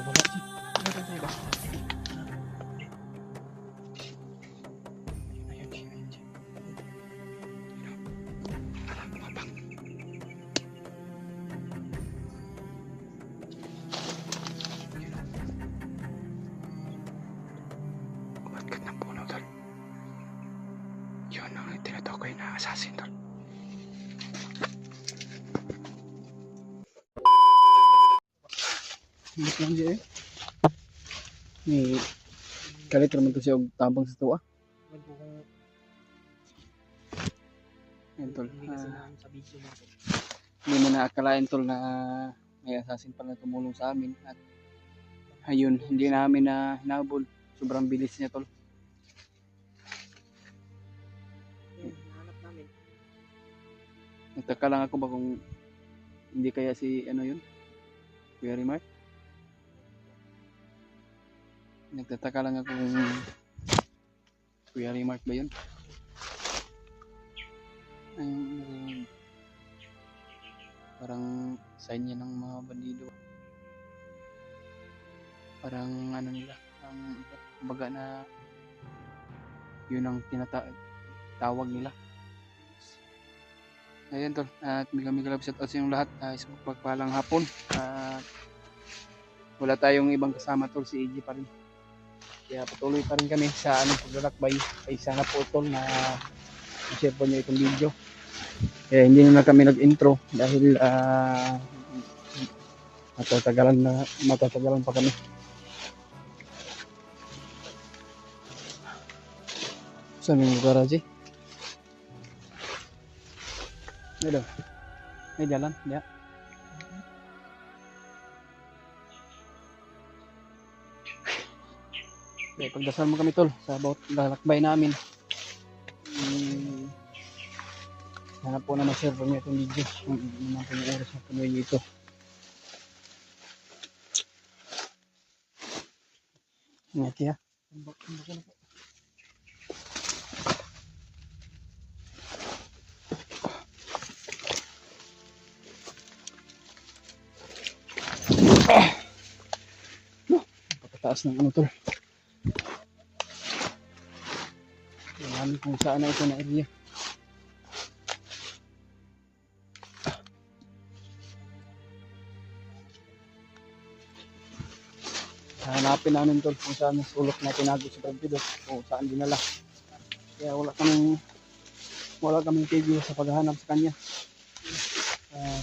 wala siya. Meron tayo ba? Ayun, ayun, ayun. Alam mo ba? Umatkot ng puno, tol. Yun ang tinutukoy na assassin, tol. Hindi lang siya eh. May kalit naman to siya og tabang sa tuwa. Yan tol. Hindi mo naakalain tol na may assassin pala tumulong sa amin. At ayun, hindi namin na hinabol. Sobrang bilis niya tol. Nagtaka lang ako ba kung hindi kaya si ano yun? Kuya Rimar? Nagtataka lang ako kung Kuya Rimar ba yun? Ayun, parang sign niya ng mga bandido. Parang ano nila, ang baga na yun ang tinatawag nila. Ayun tol, at kami kalab shout out sa inyong lahat. Sa pagpalang hapon. Wala tayong ibang kasama tol, si AJ pa rin. Kaya patuloy pa rin kami sa paglalakbay. Ay sana po tol na i-share po nyo itong video. Kaya hindi na kami nag-intro dahil matatagalan pa kami. Saan yung garage? Ano? May jalan? Ya. Okay, pagdasal mo kami tol sa bawat lalakbay namin. Hanap po na ma-share po niyo itong video. Kung naman po yung oras na po niyo ito. Ingat ya. Napakataas ng ano tol. Alam kung saan na ito na area. Hanapin namin tol kung saan sulok na tinago sa Brad o saan dinala. Kaya wala kaming tigil sa paghahanap sa kanya.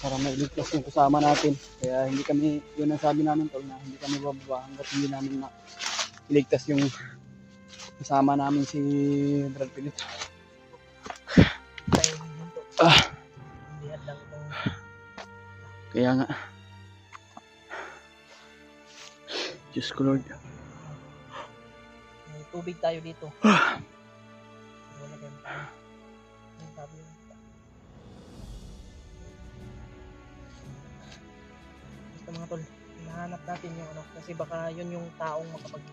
Para mailigtas yung kasama natin. Kaya hindi kami, yun ang sabi namin tol, na hindi kami bababa hanggat hindi namin iligtas yung kasama namin si Brad Pitt. Kaya nga, Diyos ko Lord. May tubig tayo dito. Wala kayong tabi. Basta mga tol, hinahanap natin yung ano, kasi baka yun yung taong makapag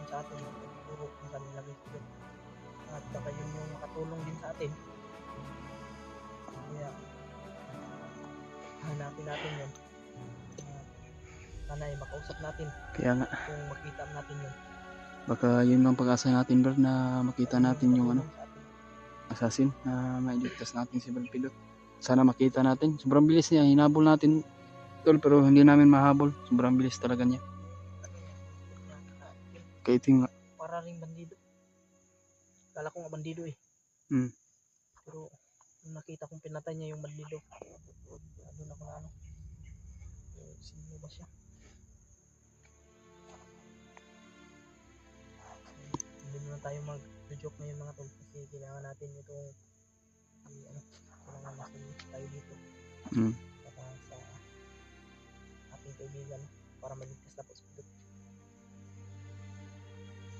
sa atin, turo kung saan nilagay ito. At baka yun yung makatulong din sa atin. Kaya hanapin natin yun. Sana ay makausap natin. Kaya nga, kung makita natin yun. baka yun ang pag-asa natin Brad, na makita natin yung ano, assassin, na mailigtas natin si Brad Pitt. Sana makita natin. Sobrang bilis niya, hinabol natin tol, pero hindi namin mahabol. Sobrang bilis talaga niya. Kaiting nga. Para ring bandido. Kala ko nga bandido eh. Pero nung nakita kong pinatay niya yung bandido, doon ako na ano. Sino ba siya? Hindi na tayo mag-joke ngayon mga tol, kasi kailangan natin itong kailangan natin tayo dito para sa ating kaibigan, para maligtas na po sa pagod.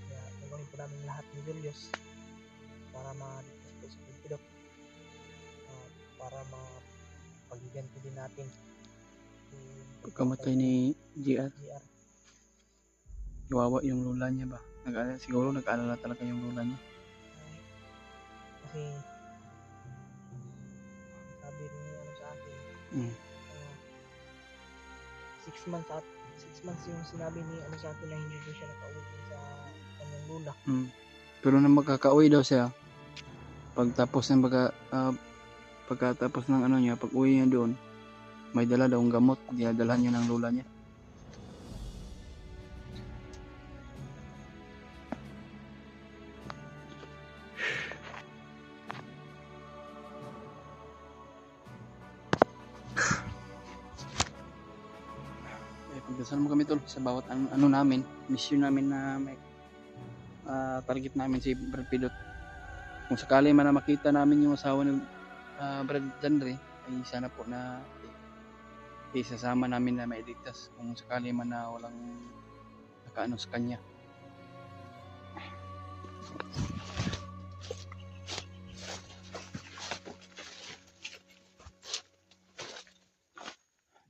Kaya gagawin po namin lahat ni Julius para maligtas po sa pagod, para mapaghiganti din natin Pagkamatay ni JR. Iwawa yung lola niya ba? Siguro nag-alala talaga yung lola niya. Kasi sabi rin niya ano sa akin, 6 months 6 months yung sinabi ni ano sa akin na hindi daw siya nakauwi sa kanyang lola. Pero nang makakauwi daw siya, pagtapos ng pagkatapos ng ano niya, pag uwi niya doon, may dala daw ang gamot, dinadalhan niya ng lola niya. Pagdasal mo kami tol sa bawat ano namin, mission namin na may target namin si Brad Pidot. Kung sakali man na makita namin yung asawa ng Brad Dandre, ay sana po na isasama namin na mailigtas kung sakali man na walang nakaano sa kanya.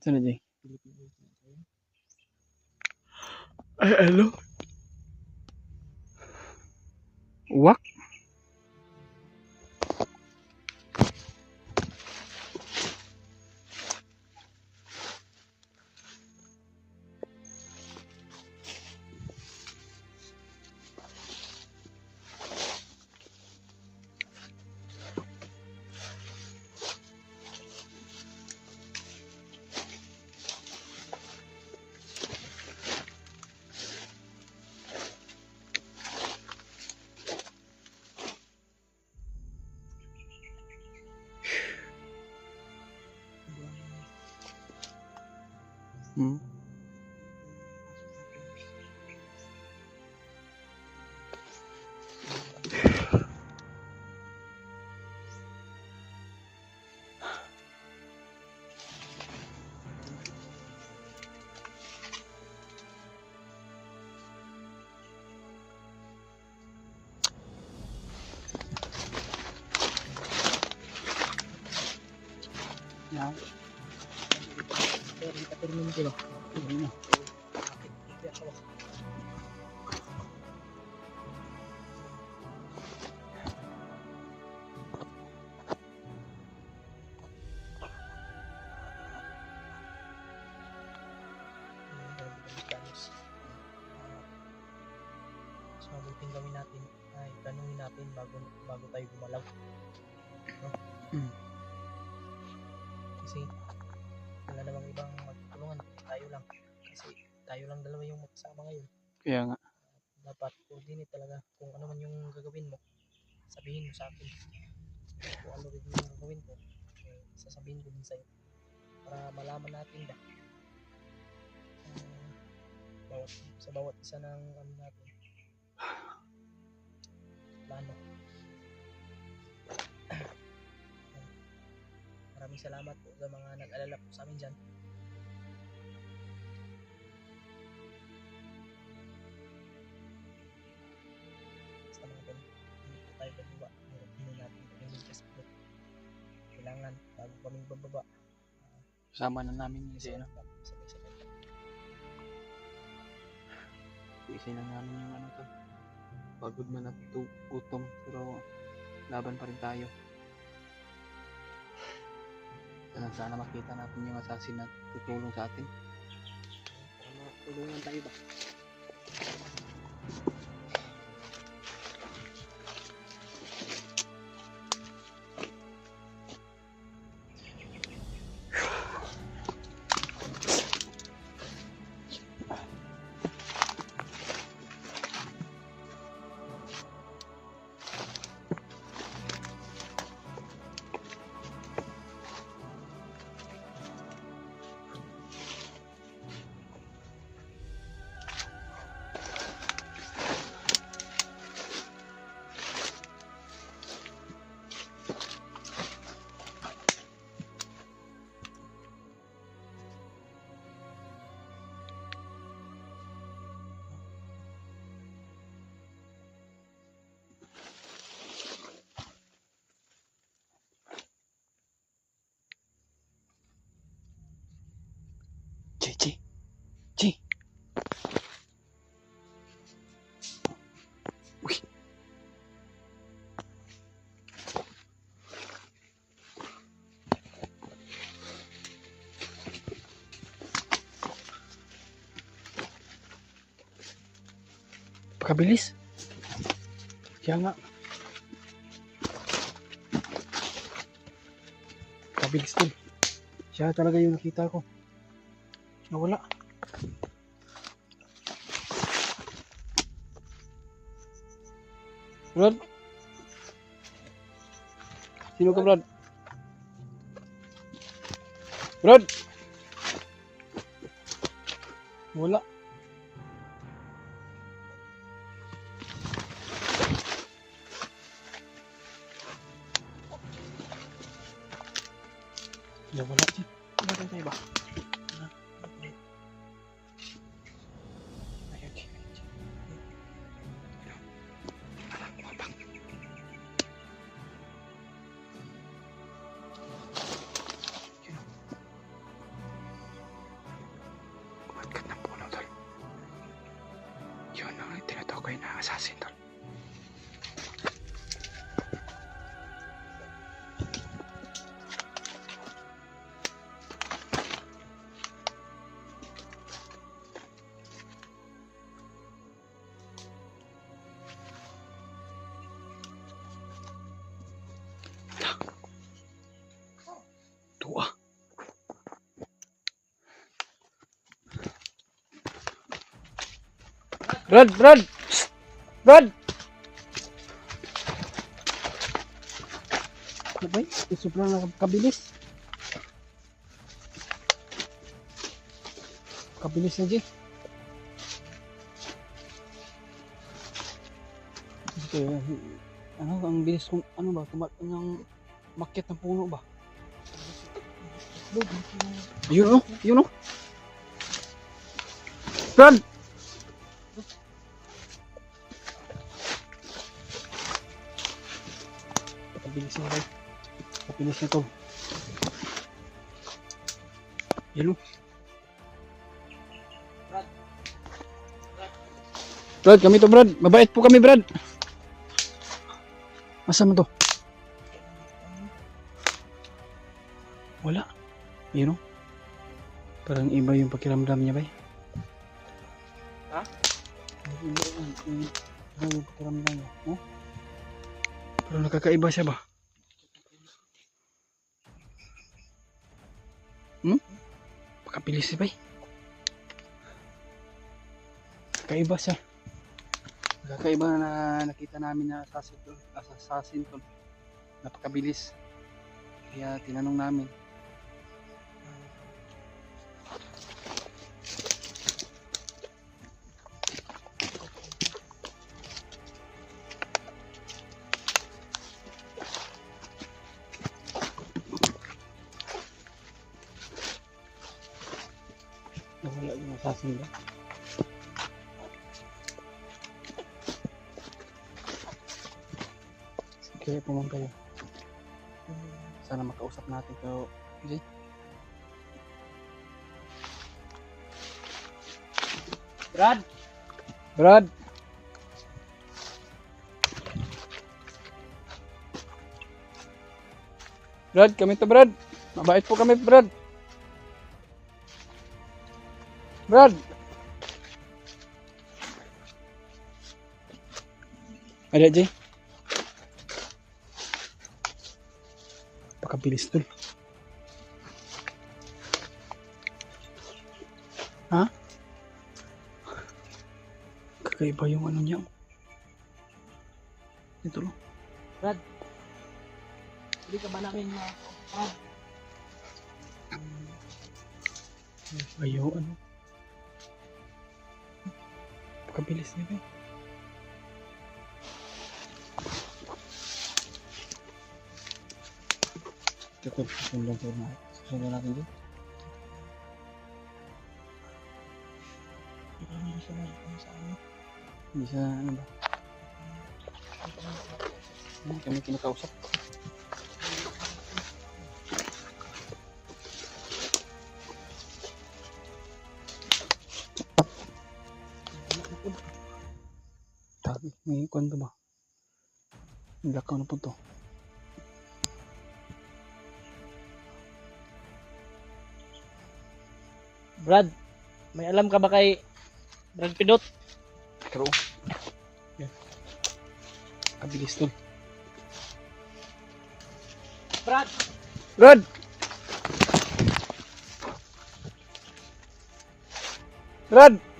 Sana Jay? Ay, hello? Wak? Yeah. Pero kita termin ko lang. Hindi na. Kaya ako. Mas mabuting gawin natin ay tanungin natin bago tayo gumalaw. No? Kasi wala namang ibang magtulungan, tayo lang. Kasi tayo lang dalawa yung magkasama ngayon. Kaya nga. Dapat coordinate talaga kung ano man yung gagawin mo, sabihin mo sa akin. Kung ano rin yung gagawin ko, sasabihin ko din sa'yo para malaman natin ba sa bawat isa ng ano natin plano. Maraming salamat po sa mga nag-alala po sa amin dyan. Basta mga tol, hindi po tayo bababa. Hindi natin pag-iligtas po. Kailangan bago kaming bababa, Kasama na namin yun si ano. sabay-sabay. Isin na namin yung ano to. Pagod man at gutom, pero laban pa rin tayo. Sana makita natin yung assassin na tutulong sa atin. Para matulungan tayo ba? Napakabilis. Kaya nga. Napakabilis din. Siya talaga yung nakita ko. Nawala. Brad? Sino ka, Brad? Brad? Wala. Wala siya. Wala tayo ba? Umatkat ng puno, tol. Yun ang tinutukoy na assassin, tol. Tua. Brad, Brad! Psst! Brad! Ano ba yun? Sobrang nakabilis. Kabilis na, G. Okay, ano, ang bilis kong, ano ba, makit ng puno ba? Yun, oh, yun, oh. Brad! Kabilis na, guys. Kabilis na to. Yun, oh. Brad, kami to, Brad. Mabait po kami, Brad. Masa mo to? Wala. Yun, oh. Parang iba yung pakiramdam niya, bay. Ha? Iba yung pakiramdam niya. Oh? Parang nakakaiba siya ba? Pakabilis siya, bay. Kakaiba siya. Kakaiba na nakita namin na assassin to. Napakabilis. Kaya tinanong namin. Nawala yung assassin ba? Kaya pumunta yun. Sana makausap natin pero okay. Brad! Brad! Brad, kami to, Brad. Mabait po kami, Brad. Brad! Ada, Jay. Pakabilis tol. Ha? Kakaiba yung ano niya. Ito lo. Brad! Hindi ka ba namin Brad? Ayaw ano. Pakabilis niya ba? Ito susundan ko na. Susundan natin din. Hindi siya nagpunta sa amin. Hindi siya ano ba? Kami kinakausap. Tabi, may kwento ba? Nilakaw na po to. Brad, may alam ka ba kay Brad Pidot? Pero Napakabilis tol. Brad! Brad! Brad!